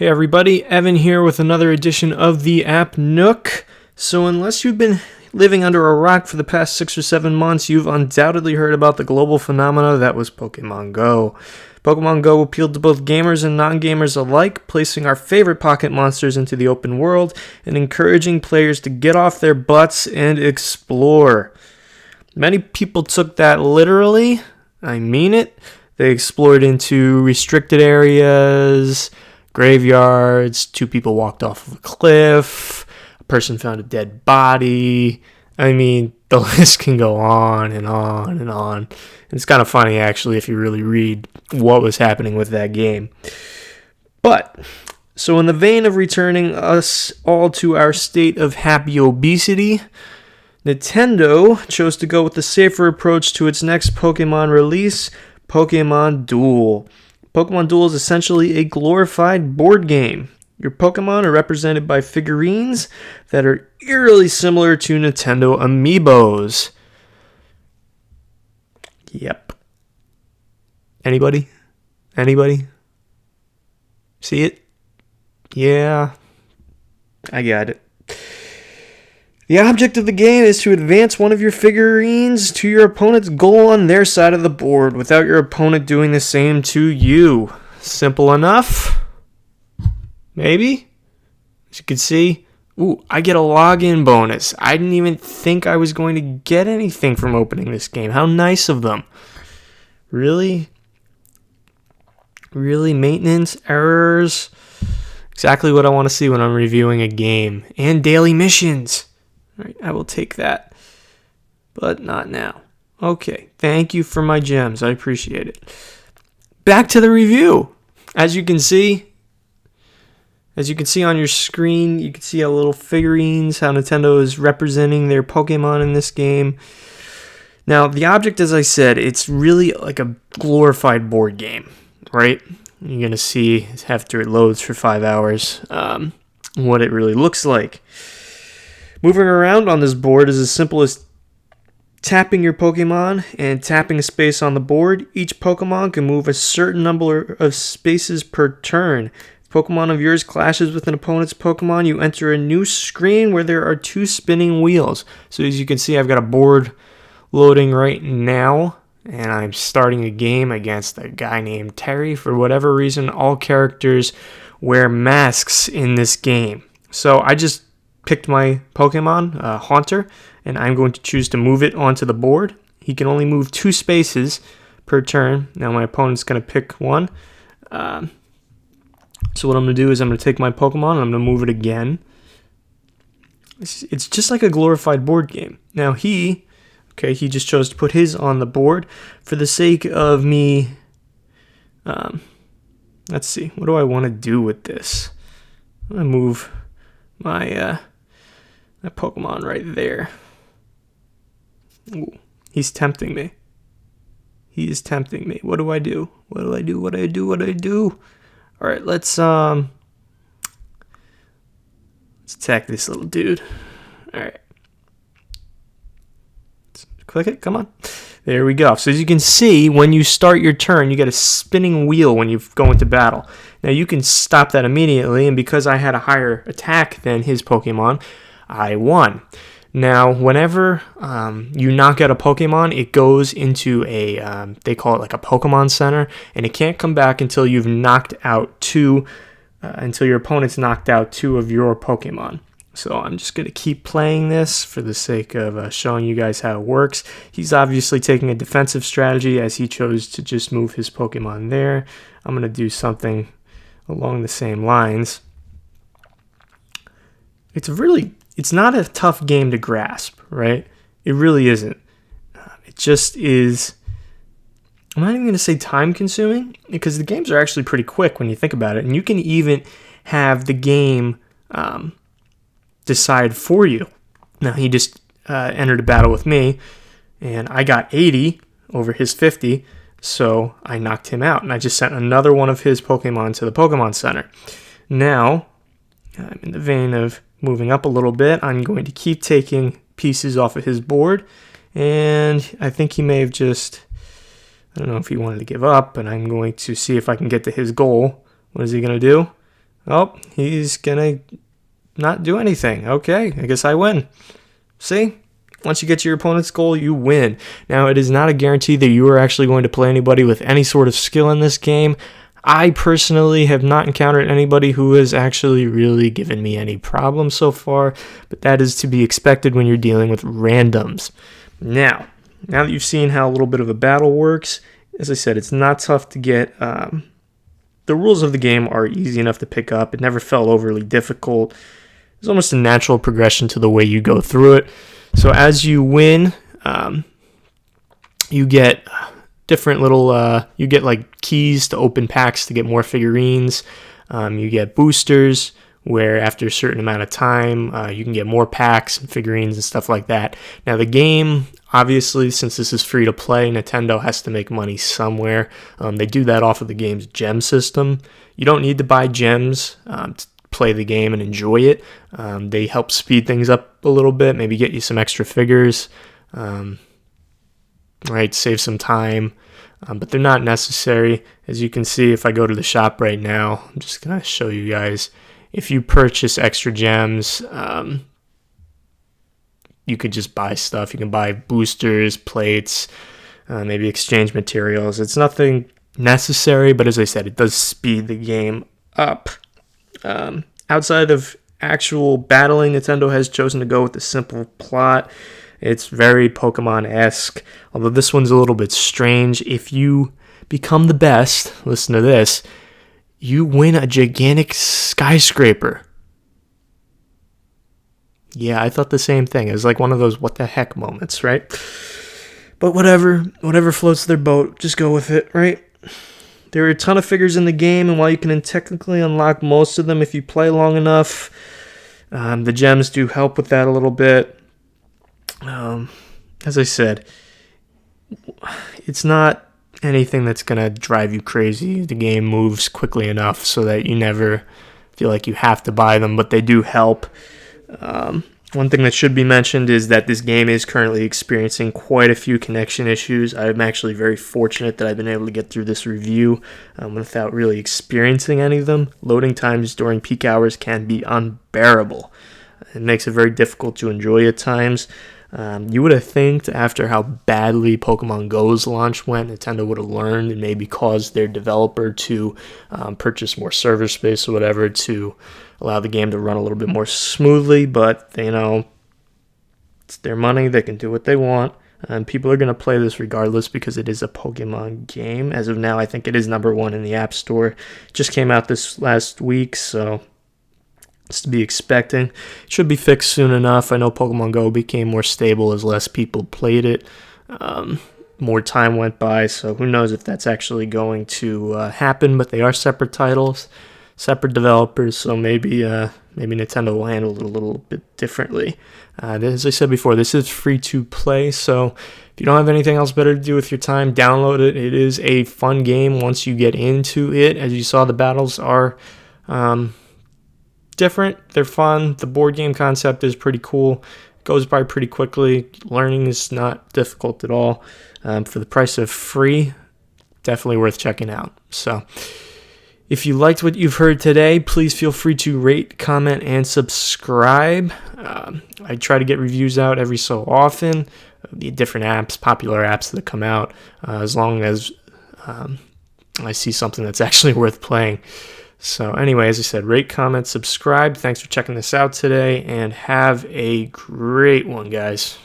Hey everybody, Evan here with another edition of the App Nook. So unless you've been living under a rock for the past 6 or 7 months, you've undoubtedly heard about the global phenomena that was Pokemon Go. Pokemon Go appealed to both gamers and non-gamers alike, placing our favorite pocket monsters into the open world and encouraging players to get off their butts and explore. Many people took that literally. I mean it. They explored into restricted areas, graveyards, 2 people walked off of a cliff, a person found a dead body. I mean, the list can go on and on and on. And it's kind of funny, actually, if you really read what was happening with that game. But, so in the vein of returning us all to our state of happy obesity, Nintendo chose to go with the safer approach to its next Pokemon release, Pokemon Duel. Pokemon Duel is essentially a glorified board game. Your Pokemon are represented by figurines that are eerily similar to Nintendo Amiibos. Yep. Anybody? See it? Yeah. I got it. The object of the game is to advance one of your figurines to your opponent's goal on their side of the board without your opponent doing the same to you. Simple enough? Maybe? As you can see, I get a login bonus. I didn't even think I was going to get anything from opening this game. How nice of them. Really? Really? Maintenance? Errors? Exactly what I want to see when I'm reviewing a game. And daily missions. All right, I will take that. But not now. Okay, thank you for my gems. I appreciate it. Back to the review. As you can see on your screen, you can see how little figurines, how Nintendo is representing their Pokemon in this game. Now, the object, as I said, it's really like a glorified board game, right? You're going to see after it loads for 5 hours what it really looks like. Moving around on this board is as simple as tapping your Pokemon and tapping a space on the board. Each Pokemon can move a certain number of spaces per turn. If Pokemon of yours clashes with an opponent's Pokemon, you enter a new screen where there are 2 spinning wheels. So as you can see, I've got a board loading right now, and I'm starting a game against a guy named Terry. For whatever reason, all characters wear masks in this game. So I just picked my Pokemon, Haunter, and I'm going to choose to move it onto the board. He can only move 2 spaces per turn. Now my opponent's going to pick one. So what I'm going to do is I'm going to take my Pokemon and I'm going to move it again. It's just like a glorified board game. Now he just chose to put his on the board for the sake of me. Let's see, what do I want to do with this? I'm going to move my Pokemon right there. Ooh, he's tempting me. He is tempting me. What do I do? What do I do? All right, let's attack this little dude. All right. Let's click it. Come on. There we go. So as you can see, when you start your turn, you get a spinning wheel when you go into battle. Now you can stop that immediately, and because I had a higher attack than his Pokemon, I won. Now, whenever you knock out a Pokemon, it goes into a, they call it like a Pokemon Center, and it can't come back until you've knocked out until your opponent's knocked out 2 of your Pokemon. So I'm just going to keep playing this for the sake of showing you guys how it works. He's obviously taking a defensive strategy as he chose to just move his Pokemon there. I'm going to do something along the same lines. It's not a tough game to grasp, right? It really isn't. It just is, I'm not even going to say time consuming, because the games are actually pretty quick when you think about it. And you can even have the game decide for you. Now, he just entered a battle with me, and I got 80 over his 50, so I knocked him out. And I just sent another one of his Pokemon to the Pokemon Center. Now, I'm in the vein of moving up a little bit. I'm going to keep taking pieces off of his board, and I think he may have just, I don't know if he wanted to give up, but I'm going to see if I can get to his goal. What is he going to do? Oh, he's gonna not do anything. Okay, I guess I win. See? Once you get to your opponent's goal, you win. Now, it is not a guarantee that you are actually going to play anybody with any sort of skill in this game. I personally have not encountered anybody who has actually really given me any problems so far, but that is to be expected when you're dealing with randoms. Now that you've seen how a little bit of a battle works, as I said, it's not tough to get. The rules of the game are easy enough to pick up. It never felt overly difficult. It's almost a natural progression to the way you go through it. So as you win, you get different little, you get like keys to open packs to get more figurines. You get boosters where after a certain amount of time, you can get more packs and figurines and stuff like that. Now the game, obviously, since this is free to play, Nintendo has to make money somewhere. They do that off of the game's gem system. You don't need to buy gems to play the game and enjoy it. They help speed things up a little bit, maybe get you some extra figures, right? Save some time, but they're not necessary. As you can see, if I go to the shop right now, I'm just gonna show you guys. If you purchase extra gems, you could just buy stuff. You can buy boosters, plates, maybe exchange materials. It's nothing necessary, but as I said, it does speed the game up. Outside of actual battling, Nintendo has chosen to go with a simple plot. It's very Pokemon-esque, although this one's a little bit strange. If you become the best, listen to this, you win a gigantic skyscraper. Yeah, I thought the same thing. It was like one of those what the heck moments, right? But whatever floats their boat, just go with it, right? There are a ton of figures in the game, and while you can technically unlock most of them if you play long enough, the gems do help with that a little bit. As I said, it's not anything that's going to drive you crazy. The game moves quickly enough so that you never feel like you have to buy them, but they do help. One thing that should be mentioned is that this game is currently experiencing quite a few connection issues. I'm actually very fortunate that I've been able to get through this review without really experiencing any of them. Loading times during peak hours can be unbearable. It makes it very difficult to enjoy at times. You would have think after how badly Pokemon Go's launch went, Nintendo would have learned and maybe caused their developer to purchase more server space or whatever to allow the game to run a little bit more smoothly, but it's their money, they can do what they want, and people are going to play this regardless because it is a Pokemon game. As of now, I think it is number 1 in the App Store. It just came out this last week, so it's to be expecting. It should be fixed soon enough. I know Pokemon Go became more stable as less people played it. More time went by, so who knows if that's actually going to happen, but they are separate titles, separate developers, so maybe Nintendo will handle it a little bit differently. As I said before, this is free to play, so if you don't have anything else better to do with your time, download it. It is a fun game once you get into it. As you saw, the battles are different. They're fun. The board game concept is pretty cool. It goes by pretty quickly. Learning is not difficult at all. For the price of free, definitely worth checking out. So if you liked what you've heard today, please feel free to rate, comment, and subscribe. I try to get reviews out every so often, the different apps, popular apps that come out, as long as I see something that's actually worth playing. So anyway, as I said, rate, comment, subscribe. Thanks for checking this out today, and have a great one, guys.